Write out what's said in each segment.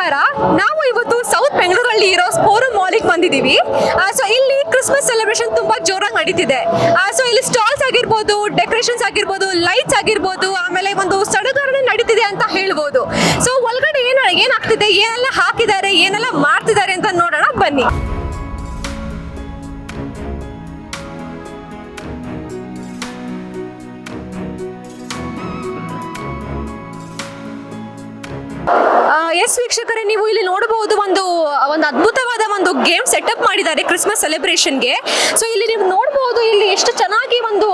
ನಮಸ್ಕಾರ. ನಾವು ಇವತ್ತು ಸೌತ್ ಬೆಂಗಳೂರಲ್ಲಿ ಇರೋ ಫೋರಂ ಮಾಲಿಗೆ ಬಂದಿದ್ದೀವಿ. ಸೊ ಇಲ್ಲಿ ಕ್ರಿಸ್ಮಸ್ ಸೆಲೆಬ್ರೇಷನ್ ತುಂಬಾ ಜೋರಾಗಿ ನಡೀತಿದೆ. ಸೊ ಇಲ್ಲಿ ಸ್ಟಾಲ್ಸ್ ಆಗಿರ್ಬೋದು, ಡೆಕೋರೇಷನ್ಸ್ ಆಗಿರ್ಬೋದು, ಲೈಟ್ಸ್ ಆಗಿರ್ಬೋದು, ಆಮೇಲೆ ಒಂದು ಸಡಗರ ನಡೀತಿದೆ ಅಂತ ಹೇಳ್ಬೋದು. ಸೊ ಒಳಗಡೆ ಏನಾಗ್ತಿದೆ, ಏನೆಲ್ಲ ಹಾಕಿದ್ದಾರೆ, ಏನೆಲ್ಲ ಮಾಡ್ತಿದ್ದಾರೆ ಅಂತ ನೋಡೋಣ ಬನ್ನಿ. ಎಸ್ ವೀಕ್ಷಕರೇ, ನೀವು ಇಲ್ಲಿ ನೋಡಬಹುದು ಒಂದು ಅದ್ಭುತವಾದ ಒಂದು ಗೇಮ್ ಸೆಟಪ್ ಮಾಡಿದ್ದಾರೆ ಕ್ರಿಸ್ಮಸ್ ಸೆಲೆಬ್ರೇಷನ್ಗೆ. ಸೊ ಇಲ್ಲಿ ನೀವು ನೋಡಬಹುದು, ಇಲ್ಲಿ ಎಷ್ಟು ಚೆನ್ನಾಗಿ ಒಂದು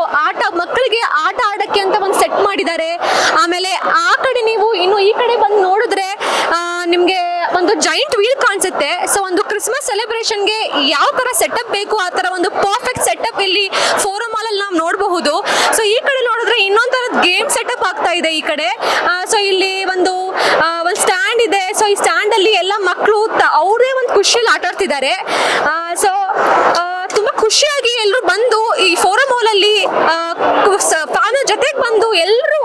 ಮಕ್ಕಳಿಗೆ ಆಟ ಆಡಕ್ಕೆ ಅಂತ ಒಂದು ಸೆಟ್ ಮಾಡಿದ್ದಾರೆ. ಆಮೇಲೆ ಆ ಕಡೆ ನೀವು ಇನ್ನು ಈ ಕಡೆ ಬಂದು ನೋಡಿದ್ರೆ ನಿಮ್ಗೆ ಒಂದು ಜೈಂಟ್ ವೀಲ್ ಕಾಣಿಸುತ್ತೆ. ಸೊ ಒಂದು ಕ್ರಿಸ್ಮಸ್ ಸೆಲೆಬ್ರೇಷನ್ಗೆ ಯಾವ ತರ ಸೆಟಪ್ ಬೇಕು ಆ ತರ ಒಂದು ಪರ್ಫೆಕ್ಟ್ ಸೆಟಪ್ ಇಲ್ಲಿ ಫೋರಂ ಮಾಲ್ ಅಲ್ಲಿ ನಾವು ನೋಡಬಹುದು. ಸೊ ಈ ಕಡೆ ನೋಡಿದ್ರೆ ಇನ್ನೊಂದ್ ತರದ ಗೇಮ್ ಸೆಟಪ್ ಆಗ್ತಾ ಇದೆ ಈ ಕಡೆ. ಸೊ ಇಲ್ಲಿ ಒಂದು ಸ್ಟ್ಯಾಂಡ್ ಇದೆ. ಸೊ ಈ ಸ್ಟ್ಯಾಂಡ್ ಅಲ್ಲಿ ಎಲ್ಲ ಮಕ್ಕಳು ಅವ್ರದೇ ಒಂದು ಖುಷಿಯಲ್ಲಿ ಆಟ ಆಡ್ತಿದ್ದಾರೆ. ಸೊ ತುಂಬಾ ಖುಷಿಯಾಗಿ ಎಲ್ಲರೂ ಬಂದು ಈ ಫೋರಂ ಮಾಲ್ ಅಲ್ಲಿ ಫ್ಯಾಮಿಲಿ ಜೊತೆಗೆ ಬಂದು ಎಲ್ಲರೂ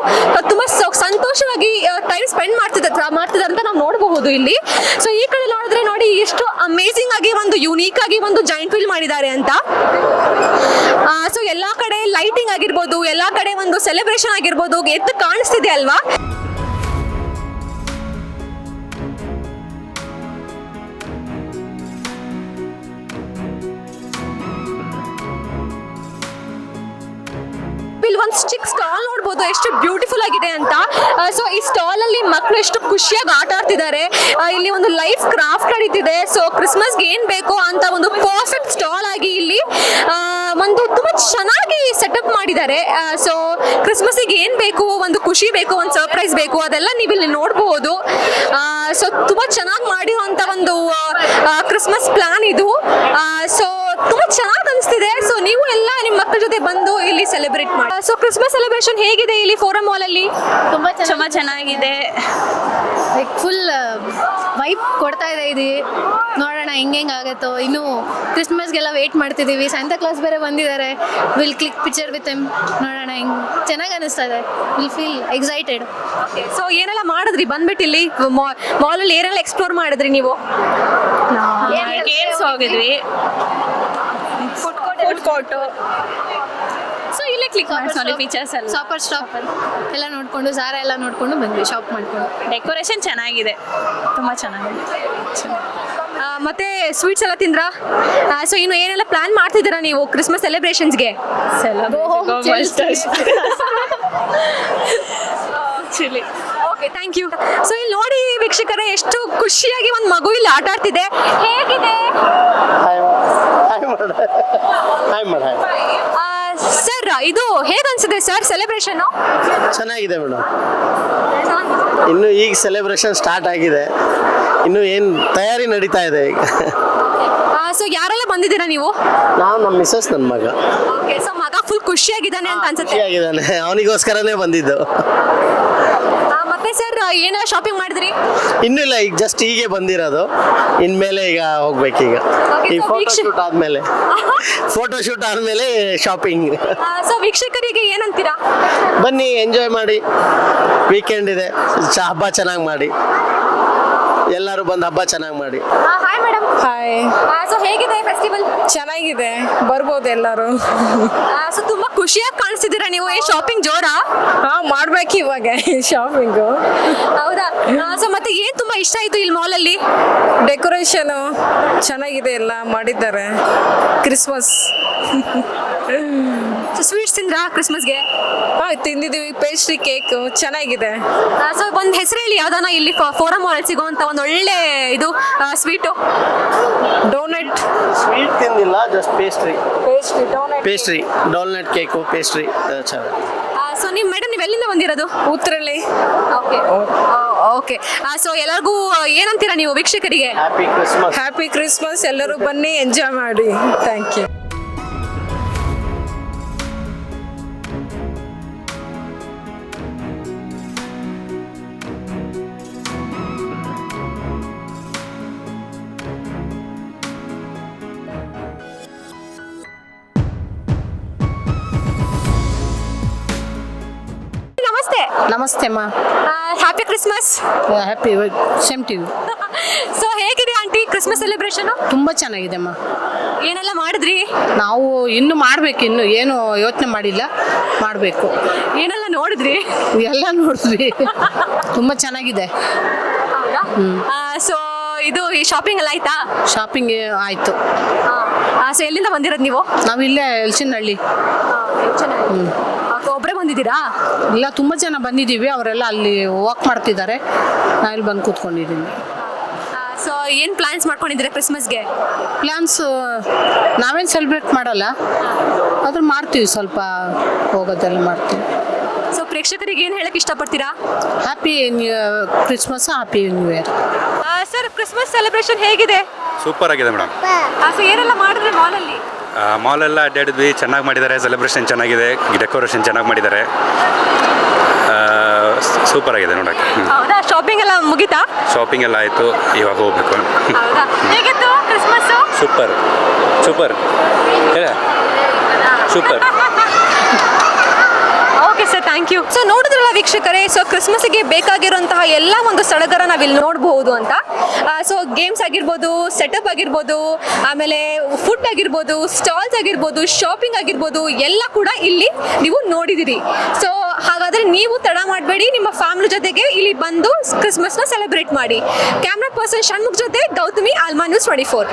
ತುಂಬಾ ಸಂತೋಷವಾಗಿ ಟೈಮ್ ಸ್ಪೆಂಡ್ ಮಾಡ್ತಿದ್ದಾರೆ ಅಂತ ನಾವು ನೋಡಬಹುದು ಇಲ್ಲಿ. ಸೊ ಈ ಕಡೆ ನೋಡಿದ್ರೆ ನೋಡಿ ಎಷ್ಟು ಅಮೇಸಿಂಗ್ ಆಗಿ ಒಂದು ಯುನೀಕ್ ಆಗಿ ಒಂದು ಜಾಯಿಂಟ್ ವೀಲ್ ಮಾಡಿದ್ದಾರೆ ಅಂತ. ಸೊ ಎಲ್ಲಾ ಕಡೆ ಲೈಟಿಂಗ್ ಆಗಿರ್ಬೋದು, ಎಲ್ಲಾ ಕಡೆ ಒಂದು ಸೆಲೆಬ್ರೇಷನ್ ಆಗಿರ್ಬೋದು ಎದ್ದು ಕಾಣಿಸ್ತಿದೆ ಅಲ್ವಾ. ಇಲ್ಲಿ ಒಂದು ಚಿಕ್ಕ ಸ್ಟಾಲ್ ನೋಡ್ಬೋದು ಎಷ್ಟು ಬ್ಯೂಟಿಫುಲ್ ಆಗಿದೆ ಅಂತ. ಸೊ ಈ ಸ್ಟಾಲ್ ಅಲ್ಲಿ ಮಕ್ಕಳು ಎಷ್ಟು ಖುಷಿಯಾಗಿ ಆಟ ಆಡ್ತಿದ್ದಾರೆ. ಇಲ್ಲಿ ಒಂದು ಲೈಫ್ ಕ್ರಾಫ್ಟ್ ನಡೀತಿದೆ. ಸೊ ಕ್ರಿಸ್ಮಸ್ಗೆ ಏನ್ ಬೇಕು ಅಂತ ಒಂದು ಪರ್ಫೆಕ್ಟ್ ಸ್ಟಾಲ್ ಆಗಿ ಇಲ್ಲಿ ಒಂದು ತುಂಬಾ ಚೆನ್ನಾಗಿ ಸೆಟಪ್ ಮಾಡಿದ್ದಾರೆ. ಸೊ ಕ್ರಿಸ್ಮಸ್ಗೆ ಏನ್ ಬೇಕು, ಒಂದು ಖುಷಿ ಬೇಕು, ಒಂದು ಸರ್ಪ್ರೈಸ್ ಬೇಕು, ಅದೆಲ್ಲ ನೀವು ಇಲ್ಲಿ ನೋಡಬಹುದು. ಸೊ ತುಂಬಾ ಚೆನ್ನಾಗಿ ಮಾಡಿರುವಂತ ಒಂದು ಕ್ರಿಸ್ಮಸ್ ಪ್ಲಾನ್ ಇದು. ಸೊ ತುಂಬಾ ಚೆನ್ನಾಗಿ ಅನಿಸ್ತಿದೆ. ಸೊ ನೀವು ಎಲ್ಲ ನಿಮ್ಮ ಮಕ್ಕಳ ಜೊತೆ ಬಂದು ಇಲ್ಲಿ ಸೆಲೆಬ್ರೇಟ್ ಮಾಡಿ. ಸೊ ಕ್ರಿಸ್ಮಸ್ ಸೆಲೆಬ್ರೇಷನ್ ಹೇಗಿದೆ ಇಲ್ಲಿ ಫೋರಂ ಮಾಲ್ ಅಲ್ಲಿ? ತುಂಬಾ ಚೆನ್ನಾಗಿದೆ. ಲೈಕ್ ಫುಲ್ ವೈಬ್ ಕೊಡ್ತಾ ಇದೆ ಇದು. ನೋಡೋಣ ಹೆಂಗೆ ಆಗುತ್ತೋ. ಇನ್ನು ಕ್ರಿಸ್ಮಸ್ಗೆಲ್ಲ ವೇಟ್ ಮಾಡ್ತಿದ್ದೀವಿ. ಸ್ಯಾಂಟಾ ಕ್ಲಾಸ್ ಬೇರೆ ಬಂದಿದ್ದಾರೆ. Will click picture with M. ನೋಡೋಣ ಹೆಂಗೆ ಚೆನ್ನಾಗಿ ಅನಿಸ್ತಾ ಇದೆ. Will feel excited. ಸೊ ಏನೆಲ್ಲ ಮಾಡಿದ್ರಿ ಬಂದ್ಬಿಟ್ಟು ಇಲ್ಲಿ ಮಾಲ್ ಅಲ್ಲಿ ಏನೆಲ್ಲ ಎಕ್ಸ್ಪ್ಲೋರ್ ಮಾಡಿದ್ರಿ ನೀವು? ಗೇಮ್ಸ್ ಹೋಗಿದ್ವಿ, ಫುಡ್ ಕೋರ್ಟು. ಸೊ ಇಲ್ಲೇ ಕ್ಲಿಕ್ ಮಾಡಿ ಫೀಚರ್ಸ್ ಎಲ್ಲ ಶಾಪರ್ ಸ್ಟಾಪ್ ಎಲ್ಲ ನೋಡ್ಕೊಂಡು, ಸಾರ ಎಲ್ಲ ನೋಡ್ಕೊಂಡು ಬಂದ್ವಿ, ಶಾಪ್ ಮಾಡ್ಕೊಂಡು. ಡೆಕೋರೇಷನ್ ಚೆನ್ನಾಗಿದೆ, ತುಂಬ ಚೆನ್ನಾಗಿದೆ. ಮತ್ತೆ ಸ್ವೀಟ್ಸ್ ಎಲ್ಲ ತಿಂದ್ರಾ? ಸೊ ಇನ್ನು ಏನೆಲ್ಲ ಪ್ಲಾನ್ ಮಾಡ್ತಿದ್ದೀರಾ ನೀವು ಕ್ರಿಸ್ಮಸ್ ಸೆಲೆಬ್ರೇಷನ್ಸ್ಗೆ? Okay, thank you. ಸೊ ಇಲ್ಲಿ ನೋಡಿ ವೀಕ್ಷಕರೇ, ಎಷ್ಟು ಖುಷಿಯಾಗಿ ಒಂದು ಮಗು ಇಲ್ಲಿ ಆಟ ಆಡ್ತಿದೆ. ಹೇಗಿದೆ ಸರ್? ಇದು ಹೇಗೆ ಅನ್ಸುತ್ತೆ ಸರ್ ಸೆಲೆಬ್ರೇಷನ್? ಚೆನ್ನಾಗಿದೆ ಮೇಡಮ್. ಇನ್ನು ಈಗ ಸೆಲೆಬ್ರೇಷನ್ ಸ್ಟಾರ್ಟ್ ಆಗಿದೆ, ಇನ್ನು ಏನು ತಯಾರಿ ನಡೀತಾ ಇದೆ ಈಗ. ಸೊ ಯಾರೆಲ್ಲ ಬಂದಿದ್ದೀರಾ ನೀವು? ನಾವು, ನಮ್ಮ ಮಿಸಸ್, ನನ್ನ ಮಗ. ಓಕೆ, ಸೊ ಮಗ ಫುಲ್ ಖುಷಿಯಾಗಿದ್ದಾನೆ ಅಂತ ಅನ್ಸುತ್ತೆ. ಖುಷಿಯಾಗಿದ್ದಾನೆ, ಅವನಿಗೋಸ್ಕರನೇ ಬಂದಿದ್ದು. ಮತ್ತೆ ಸರ್ ಏನೆಲ್ಲ ಶಾಪಿಂಗ್ ಮಾಡಿದ್ರಿ? ಇನ್ನೂ ಇಲ್ಲ, ಈಗ ಜಸ್ಟ್ ಹೀಗೆ ಬಂದಿರೋದು. ಇನ್ಮೇಲೆ ಈಗ ಹೋಗ್ಬೇಕೀಗ. ಈ ಫೋಟೋಶೂಟ್ ಆದ್ಮೇಲೆ ಶಾಪಿಂಗ್. ಸೊ ವೀಕ್ಷಕರಿಗೆ ಏನಂತೀರಾ? ಬನ್ನಿ, ಎಂಜಾಯ್ ಮಾಡಿ. ವೀಕೆಂಡ್ ಇದೆ, ಹಬ್ಬ ಚೆನ್ನಾಗಿ ಮಾಡಿ. ಎಲ್ಲರೂ ಬಂದು ಹಬ್ಬ ಚೆನ್ನಾಗಿ ಮಾಡಿ. Hi madam. ಹಾಯ್. ಸೊ ಹೇಗಿದೆ ಫೆಸ್ಟಿವಲ್? ಚೆನ್ನಾಗಿದೆ, ಬರ್ಬೋದು ಎಲ್ಲರೂ. ಸೊ ತುಂಬಾ ಖುಷಿಯಾಗಿ ಕಾಣಿಸ್ತಿದ್ದೀರಾ ನೀವು. ಶಾಪಿಂಗ್ ಜೋರಾ? ಮಾಡ್ಬೇಕು ಇವಾಗ ಶಾಪಿಂಗು. ಹೌದಾ? ಸೊ ಮತ್ತೆ ಏನ್ ತುಂಬಾ ಇಷ್ಟ ಆಯ್ತು ಇಲ್ಲಿ ಮಾಲ್ ಅಲ್ಲಿ? ಡೆಕೋರೇಷನು ಚೆನ್ನಾಗಿದೆ, ಎಲ್ಲ ಮಾಡಿದ್ದಾರೆ. ಕ್ರಿಸ್ಮಸ್ ಸ್ವೀಟ್ಸ್ ತಿಂದ್ರಾ ಕ್ರಿಸ್ಮಸ್ಗೆ? ತಿಂದಿದ್ದೀವಿ. ಪೇಸ್ಟ್ರಿ ಕೇಕ್ ಚೆನ್ನಾಗಿದೆ. ಸೊ ಒಂದ್ ಹೆಸರು ಹೇಳಿ ಯಾವ್ದಾನ ಇಲ್ಲಿ ಫೋರಂ ಮಾಲ್ ಸಿಗುವಂತ ಒಂದು ಒಳ್ಳೆ ಇದು ಸ್ವೀಟು. ಡೋನಟ್. ಸ್ವೀಟ್ ತಿಂದಿಲ್ಲ, just pastry doughnut cake, pastry ಚೆನ್ನಾಗಿ. ಸೊ ನೀವು ಮೇಡಮ್, ನೀವು ಎಲ್ಲಿಂದ ಬಂದಿರೋದು? ಉತ್ತರಳ್ಳಿ. ಓಕೆ. ಸೊ ಎಲ್ಲರಿಗೂ ಏನಂತೀರಾ ನೀವು ವೀಕ್ಷಕರಿಗೆ? Happy Christmas. ಎಲ್ಲರೂ ಬನ್ನಿ, ಎಂಜಾಯ್ ಮಾಡಿ. Thank you. ನಮಸ್ತೆ. ನಮಸ್ತೆ ಅಮ್ಮ. Happy Christmas. Happy same to you. So ಹೇಗಿದೆ ಆಂಟಿ ಕ್ರಿಸ್ಮಸ್ ಸೆಲೆಬ್ರೇಷನ್? ತುಂಬ ಚೆನ್ನಾಗಿದೆ ಅಮ್ಮ. ಏನೆಲ್ಲ ಮಾಡಿದ್ರಿ? ನಾವು ಇನ್ನು ಮಾಡಬೇಕು, ಇನ್ನು ಏನು ಯೋಚನೆ ಮಾಡಿಲ್ಲ, ಮಾಡಬೇಕು. ಏನೆಲ್ಲ ನೋಡಿದ್ರಿ? ಎಲ್ಲ ನೋಡಿದ್ವಿ. ತುಂಬ ಚೆನ್ನಾಗಿದೆ. ಸೊ ಇದು ಈ ಶಾಪಿಂಗ್ ಎಲ್ಲ ಆಯ್ತಾ? ಶಾಪಿಂಗ್ ಆಯಿತು. ಸೊ ಎಲ್ಲಿಂದ ಬಂದಿರೋದು ನೀವು? ನಾವು ಇಲ್ಲೇ ಎಲ್ಸಿನಹಳ್ಳಿ. ಒಬ್ಬರೇ ಬಂದಿದ್ದೀರಾ? ಇಲ್ಲ, ತುಂಬ ಜನ ಬಂದಿದ್ದೀವಿ. ಅವರೆಲ್ಲ ಅಲ್ಲಿ ವಾಕ್ ಮಾಡ್ತಿದ್ದಾರೆ, ನಾನು ಇಲ್ಲಿ ಬಂದು ಕೂತ್ಕೊಂಡಿದ್ದೀನಿ. ಸೊ ಏನು ಪ್ಲಾನ್ಸ್ ಮಾಡ್ಕೊಂಡಿದ್ದೀರಾ ಕ್ರಿಸ್ಮಸ್ಗೆ? ಪ್ಲ್ಯಾನ್ಸ್ ನಾವೇನು ಸೆಲೆಬ್ರೇಟ್ ಮಾಡಲ್ಲ, ಆದ್ರೆ ಮಾಡ್ತೀವಿ, ಸ್ವಲ್ಪ ಹೋಗೋದೆಲ್ಲ ಮಾಡ್ತೀವಿ. ಸೊ ಪ್ರೇಕ್ಷಕರಿಗೆ ಏನು ಹೇಳಕ್ಕೆ ಇಷ್ಟಪಡ್ತೀರಾ? Happy new Christmas, happy new year. Sir Christmas celebration ಹೇಗಿದೆ? ಸೂಪರ್ ಆಗಿದೆ ಮೇಡಮ್. ಸೊ ಏನೆಲ್ಲ ಮಾಡಿದ್ರಿ ಮಾಲಲ್ಲಿ? ಮಾಲೆಲ್ಲ ಅಡ್ಡಾಡಿದ್ವಿ, ಚೆನ್ನಾಗಿ ಮಾಡಿದ್ದಾರೆ. ಸೆಲೆಬ್ರೇಷನ್ ಚೆನ್ನಾಗಿದೆ, ಡೆಕೋರೇಷನ್ ಚೆನ್ನಾಗಿ ಮಾಡಿದ್ದಾರೆ. ಸೂಪರ್ ಆಗಿದೆ ನೋಡೋಕ್ಕೆ. ಹೌದಾ? ಶಾಪಿಂಗ್ ಎಲ್ಲ ಮುಗೀತಾ? ಶಾಪಿಂಗ್ ಎಲ್ಲ ಆಯಿತು, ಇವಾಗ ಹೋಗ್ಬೇಕು. ಹೌದಾ? ಹೇಗಿತ್ತು ಕ್ರಿಸ್ಮಸ್? ಸೂಪರ್ ಸೂಪರ್ ಹೇಳ super. Okay sir, thank you. So ನೋಡಿದ್ರಲ್ಲ ವೀಕ್ಷಕರೇ, ಸೊ ಕ್ರಿಸ್ಮಸ್ಗೆ ಬೇಕಾಗಿರುವಂತಹ ಎಲ್ಲ ಒಂದು ಸಡಗರ ನಾವಿಲ್ಲಿ ನೋಡಬಹುದು ಅಂತ. ಸೊ ಗೇಮ್ಸ್ ಆಗಿರ್ಬೋದು, ಸೆಟಪ್ ಆಗಿರ್ಬೋದು, ಆಮೇಲೆ ಫುಡ್ ಆಗಿರ್ಬೋದು, ಸ್ಟಾಲ್ಸ್ ಆಗಿರ್ಬೋದು, ಶಾಪಿಂಗ್ ಆಗಿರ್ಬೋದು, ಎಲ್ಲ ಕೂಡ ಇಲ್ಲಿ ನೀವು ನೋಡಿದಿರಿ. ಸೊ ಹಾಗಾದರೆ ನೀವು ತಡ ಮಾಡಬೇಡಿ, ನಿಮ್ಮ ಫ್ಯಾಮಿಲಿ ಜೊತೆಗೆ ಇಲ್ಲಿ ಬಂದು ಕ್ರಿಸ್ಮಸ್ನ ಸೆಲೆಬ್ರೇಟ್ ಮಾಡಿ. ಕ್ಯಾಮ್ರಾ ಪರ್ಸನ್ ಷಣ್ಮುಖ್ ಜೊತೆ ಗೌತಮಿ, ಆಲ್ಮಾ ನ್ಯೂಸ್ 24.